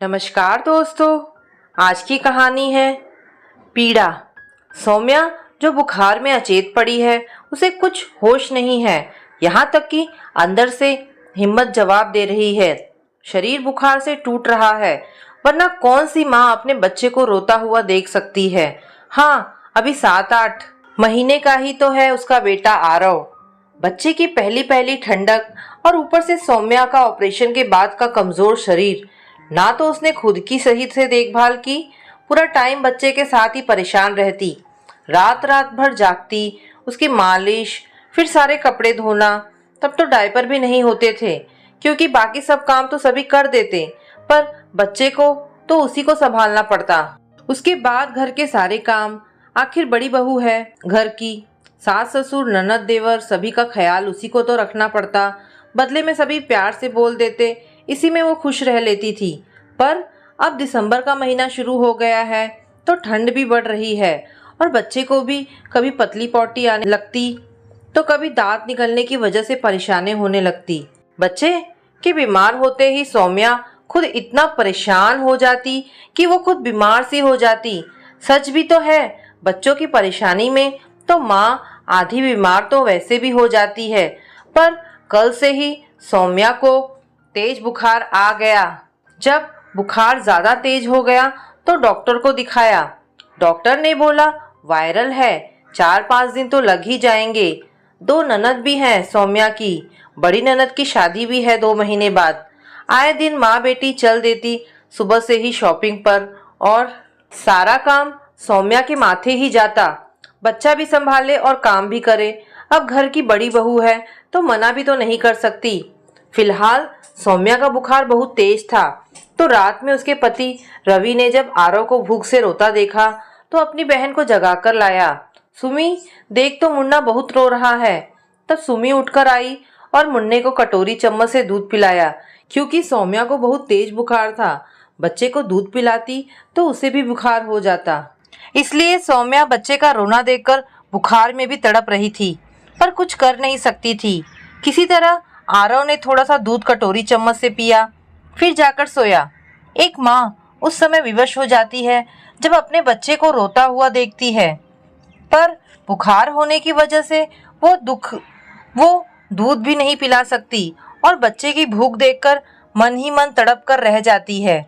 नमस्कार दोस्तों। आज की कहानी है पीड़ा। सौम्या जो बुखार में अचेत पड़ी है, उसे कुछ होश नहीं है। यहाँ तक कि अंदर से हिम्मत जवाब दे रही है। शरीर बुखार से टूट रहा है, वरना कौन सी माँ अपने बच्चे को रोता हुआ देख सकती है। हाँ, अभी 7-8 महीने का ही तो है उसका बेटा आरव। बच्चे की पहली पहली ठंडक और ऊपर से सौम्या का ऑपरेशन के बाद का कमजोर शरीर। ना तो उसने खुद की सही से देखभाल की, पूरा टाइम बच्चे के साथ ही परेशान रहती। रात रात भर जागती, उसकी मालिश, फिर सारे कपड़े धोना। तब तो डायपर भी नहीं होते थे, क्योंकि बाकी सब काम तो सभी कर देते, पर बच्चे को तो उसी को संभालना पड़ता। उसके बाद घर के सारे काम। आखिर बड़ी बहू है घर की, सास ससुर ननद देवर सभी का ख्याल उसी को तो रखना पड़ता। बदले में सभी प्यार से बोल देते, इसी में वो खुश रह लेती थी। पर अब दिसंबर का महीना शुरू हो गया है, तो ठंड भी बढ़ रही है और बच्चे को भी कभी पतली पॉटी आने लगती, तो कभी दांत निकलने की वजह से परेशानी होने लगती। बच्चे के बीमार होते ही सौम्या खुद इतना परेशान हो जाती कि वो खुद बीमार सी हो जाती। सच भी तो है, बच्चों की परेशानी में तो माँ आधी बीमार तो वैसे भी हो जाती है। पर कल से ही सौम्या को तेज बुखार आ गया। जब बुखार ज़्यादा तेज हो गया तो डॉक्टर को दिखाया। डॉक्टर ने बोला वायरल है, 4-5 दिन तो लग ही जाएंगे। 2 ननद भी हैं सौम्या की, बड़ी ननद की शादी भी है 2 महीने बाद। आए दिन माँ बेटी चल देती सुबह से ही शॉपिंग पर, और सारा काम सौम्या के माथे ही जाता। बच्चा भी संभाले और काम भी करे। अब घर की बड़ी बहू है तो मना भी तो नहीं कर सकती। फिलहाल सौम्या का बुखार बहुत तेज था, तो रात में उसके पति रवि ने जब आरव को भूख से रोता देखा तो अपनी बहन को जगाकर लाया। सुमी, देख तो मुन्ना बहुत रो रहा है। तब सुमी उठकर आई और मुन्ने को कटोरी चम्मच से दूध पिलाया, क्योंकि सौम्या को बहुत तेज बुखार था। बच्चे को दूध पिलाती तो उसे भी बुखार हो जाता, इसलिए सौम्या बच्चे का रोना देखकर बुखार में भी तड़प रही थी, पर कुछ कर नहीं सकती थी। किसी तरह आरव ने थोड़ा सा दूध कटोरी चम्मच से पिया, फिर जाकर सोया। एक माँ उस समय विवश हो जाती है जब अपने बच्चे को रोता हुआ देखती है, पर बुखार होने की वजह से वो दूध भी नहीं पिला सकती और बच्चे की भूख देखकर मन ही मन तड़प कर रह जाती है।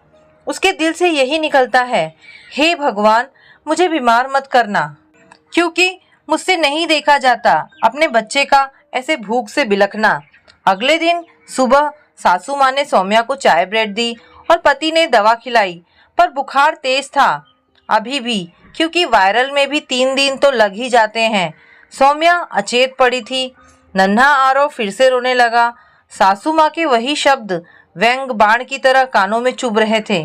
उसके दिल से यही निकलता है, हे भगवान, मुझे बीमार मत करना, क्योंकि मुझसे नहीं देखा जाता अपने बच्चे का ऐसे भूख से बिलखना। अगले दिन सुबह सासू माँ ने सौम्या को चाय ब्रेड दी और पति ने दवा खिलाई, पर बुखार तेज था अभी भी, क्योंकि वायरल में भी 3 दिन तो लग ही जाते हैं। सौम्या अचेत पड़ी थी। नन्हा आरव फिर से रोने लगा। सासू माँ के वही शब्द व्यंग बाण की तरह कानों में चुभ रहे थे।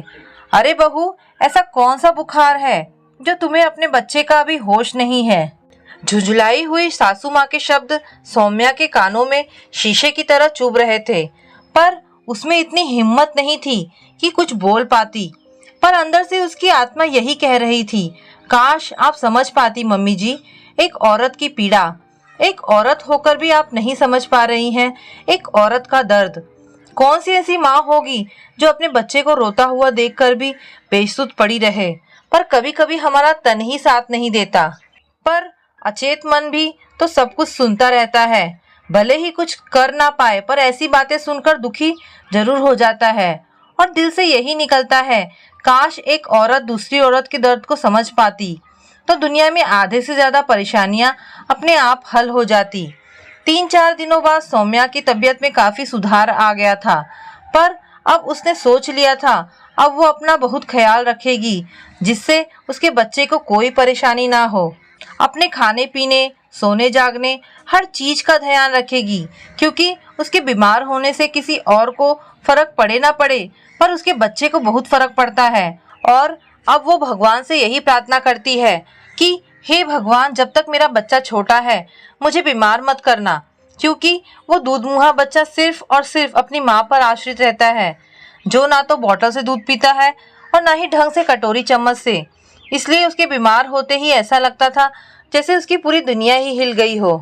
अरे बहू, ऐसा कौन सा बुखार है जो तुम्हें अपने बच्चे का अभी होश नहीं है? झुंझलाई हुई सासू माँ के शब्द सौम्या के कानों में शीशे की तरह चुभ रहे थे, पर उसमें इतनी हिम्मत नहीं थी कि कुछ बोल पाती। पर अंदर से उसकी आत्मा यही कह रही थी, काश आप समझ पाती मम्मी जी, एक औरत की पीड़ा। एक औरत होकर भी आप नहीं समझ पा रही हैं एक औरत का दर्द। कौन सी ऐसी माँ होगी जो अपने बच्चे को रोता हुआ देखकर भी बेसुध पड़ी रहे? पर कभी कभी हमारा तन ही साथ नहीं देता, पर अचेत मन भी तो सब कुछ सुनता रहता है। भले ही कुछ कर ना पाए, पर ऐसी बातें सुनकर दुखी जरूर हो जाता है, और दिल से यही निकलता है, काश एक औरत दूसरी औरत के दर्द को समझ पाती, तो दुनिया में आधे से ज्यादा परेशानियां अपने आप हल हो जाती। 3-4 दिनों बाद सौम्या की तबीयत में काफी सुधार आ गया था, पर अब उसने सोच लिया था अब वो अपना बहुत ख्याल रखेगी, जिससे उसके बच्चे को कोई परेशानी ना हो। अपने खाने पीने, सोने जागने, हर चीज का ध्यान रखेगी, क्योंकि उसके बीमार होने से किसी और को फर्क पड़े ना पड़े, पर उसके बच्चे को बहुत फर्क पड़ता है। और अब वो भगवान से यही प्रार्थना करती है कि हे भगवान, जब तक मेरा बच्चा छोटा है मुझे बीमार मत करना, क्योंकि वो दूधमुहा बच्चा सिर्फ और सिर्फ अपनी माँ पर आश्रित रहता है, जो ना तो बॉटल से दूध पीता है और ना ही ढंग से कटोरी चम्मच से। इसलिए उसके बीमार होते ही ऐसा लगता था जैसे उसकी पूरी दुनिया ही हिल गई हो।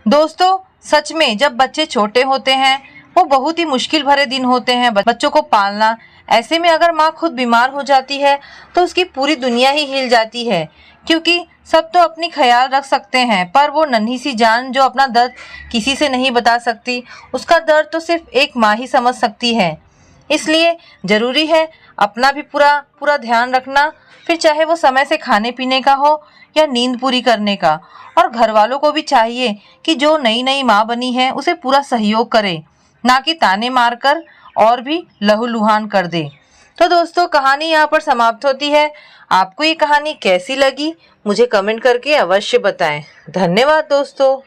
दोस्तों, सच में जब बच्चे छोटे होते हैं वो बहुत ही मुश्किल भरे दिन होते हैं। बच्चों को पालना ऐसे में अगर माँ खुद बीमार हो जाती है तो उसकी पूरी दुनिया ही हिल जाती है, क्योंकि सब तो अपनी ख्याल रख सकते हैं पर वो नन्ही सी जान जो अपना दर्द किसी से नहीं बता सकती, उसका दर्द तो सिर्फ एक माँ ही समझ सकती है। इसलिए जरूरी है अपना भी पूरा पूरा ध्यान रखना, फिर चाहे वो समय से खाने पीने का हो या नींद पूरी करने का। और घर वालों को भी चाहिए कि जो नई नई माँ बनी है उसे पूरा सहयोग करे, ना कि ताने मारकर और भी लहूलुहान कर दे। तो दोस्तों, कहानी यहाँ पर समाप्त होती है। आपको ये कहानी कैसी लगी मुझे कमेंट करके अवश्य बताएं। धन्यवाद दोस्तों।